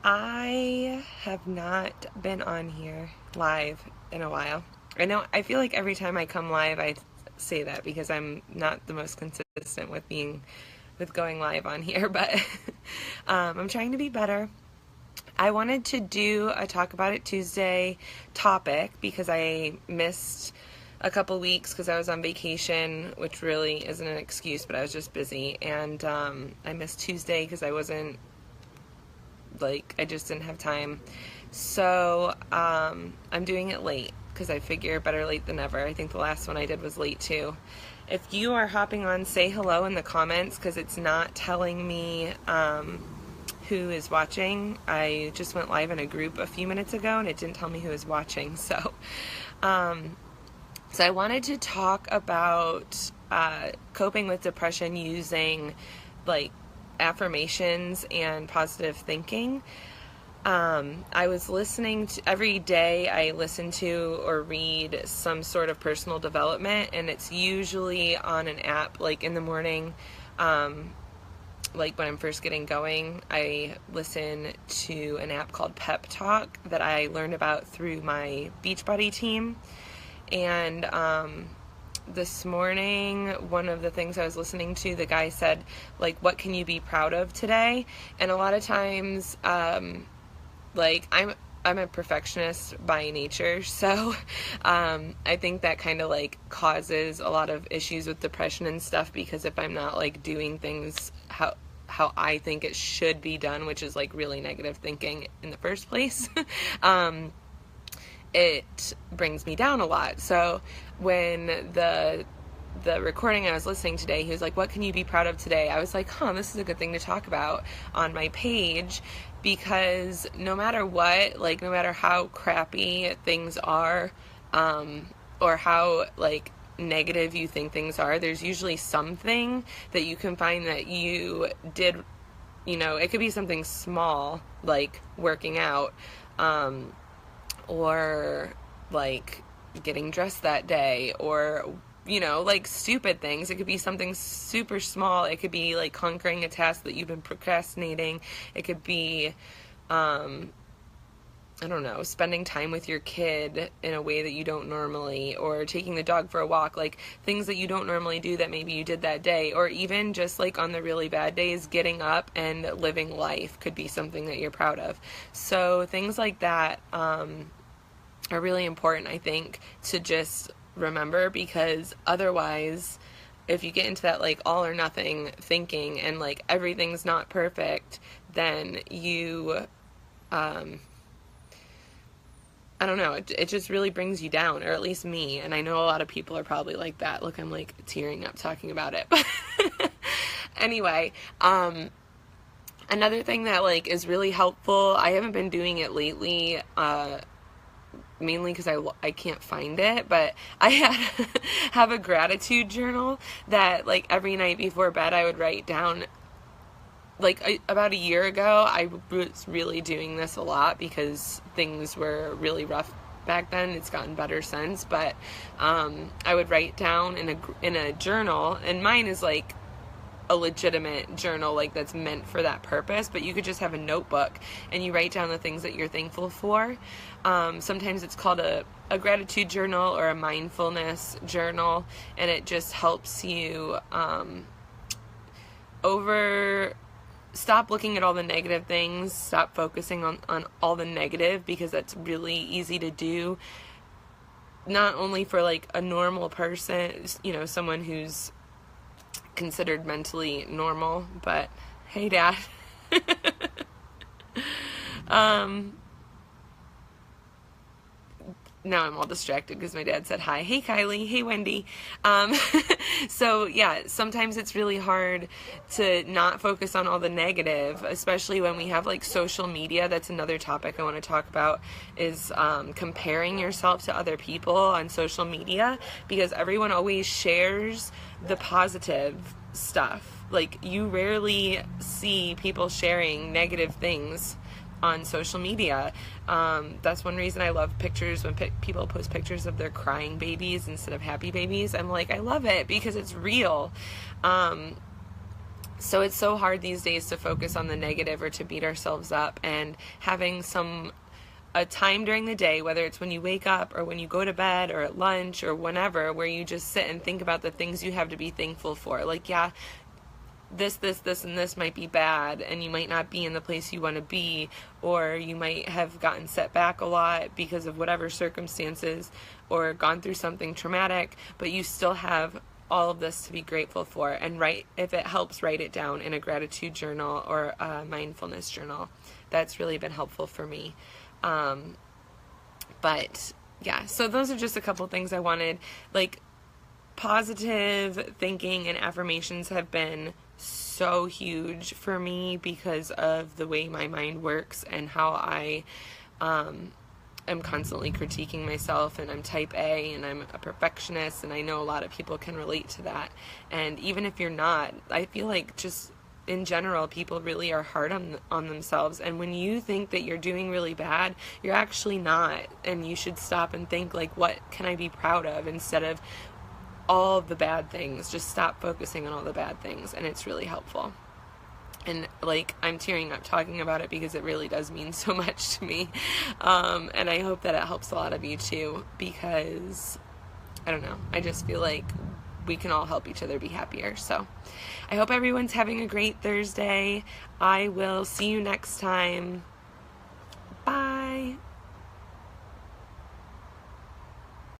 I have not been on here live in a while. I feel like every time I come live I say that because I'm not the most consistent with going live on here, but I'm trying to be better. I wanted to do a Talk About It Tuesday topic because I missed a couple weeks because I was on vacation, which really isn't an excuse, but I was just busy. And I missed Tuesday because I just didn't have time. So I'm doing it late because I figure better late than never. I think the last one I did was late too. If you are hopping on, say hello in the comments because it's not telling me who is watching. I just went live in a group a few minutes ago and it didn't tell me who is watching. So I wanted to talk about coping with depression using like affirmations and positive thinking. I was listening to, every day I listen to or read some sort of personal development, and it's usually on an app, like in the morning, like when I'm first getting going. I listen to an app called Pep Talk that I learned about through my Beachbody team. And this morning, one of the things I was listening to, the guy said, like, what can you be proud of today? And a lot of times, like, I'm a perfectionist by nature, so I think that kind of like causes a lot of issues with depression and stuff, because if I'm not like doing things how I think it should be done, which is like really negative thinking in the first place, it brings me down a lot. So when the recording I was listening today, he was like, what can you be proud of today? I was like, this is a good thing to talk about on my page, because no matter what, like no matter how crappy things are, or how like negative you think things are, there's usually something that you can find that you did, it could be something small, like working out, or like getting dressed that day, or like stupid things. It could be something super small. It could be like conquering a task that you've been procrastinating. It could be I don't know, spending time with your kid in a way that you don't normally, or taking the dog for a walk, like things that you don't normally do that maybe you did that day, or even just like on the really bad days, getting up and living life could be something that you're proud of. So things like that are really important, I think, to just remember, because otherwise, if you get into that like all or nothing thinking and like everything's not perfect, then you I don't know, it just really brings you down, or at least me, and I know a lot of people are probably like that. Look, I'm like tearing up talking about it. Anyway, another thing that like is really helpful, I haven't been doing it lately, mainly because I can't find it, but I have a gratitude journal that like every night before bed I would write down. Like about a year ago, I was really doing this a lot because things were really rough back then. It's gotten better since, but I would write down in a journal, and mine is like a legitimate journal, like that's meant for that purpose, but you could just have a notebook and you write down the things that you're thankful for. Sometimes it's called a gratitude journal or a mindfulness journal, and it just helps you stop looking at all the negative things, stop focusing on all the negative, because that's really easy to do, not only for like a normal person, someone who's considered mentally normal, but hey, Dad. Now I'm all distracted because my dad said hi. Hey, Kylie. Hey, Wendy. So yeah, sometimes it's really hard to not focus on all the negative, especially when we have like social media. That's another topic I want to talk about, is comparing yourself to other people on social media, because everyone always shares the positive stuff. Like, you rarely see people sharing negative things on social media. That's one reason I love pictures when people post pictures of their crying babies instead of happy babies. I'm like, I love it because it's real. So it's so hard these days to focus on the negative or to beat ourselves up, and having a time during the day, whether it's when you wake up or when you go to bed or at lunch or whenever, where you just sit and think about the things you have to be thankful for. Like, yeah, this, and this might be bad, and you might not be in the place you want to be, or you might have gotten set back a lot because of whatever circumstances, or gone through something traumatic, but you still have all of this to be grateful for. And if it helps, write it down in a gratitude journal or a mindfulness journal. That's really been helpful for me. But yeah, so those are just a couple things I wanted. Like, positive thinking and affirmations have been so huge for me because of the way my mind works and how I am constantly critiquing myself, and I'm type A and I'm a perfectionist, and I know a lot of people can relate to that. And even if you're not, I feel like just in general, people really are hard on themselves, and when you think that you're doing really bad, you're actually not, and you should stop and think, like, what can I be proud of, instead of all of the bad things. Just stop focusing on all the bad things, and it's really helpful. And like, I'm tearing up talking about it because it really does mean so much to me, and I hope that it helps a lot of you too, because I don't know, I just feel like we can all help each other be happier. So I hope everyone's having a great Thursday. I will see you next time.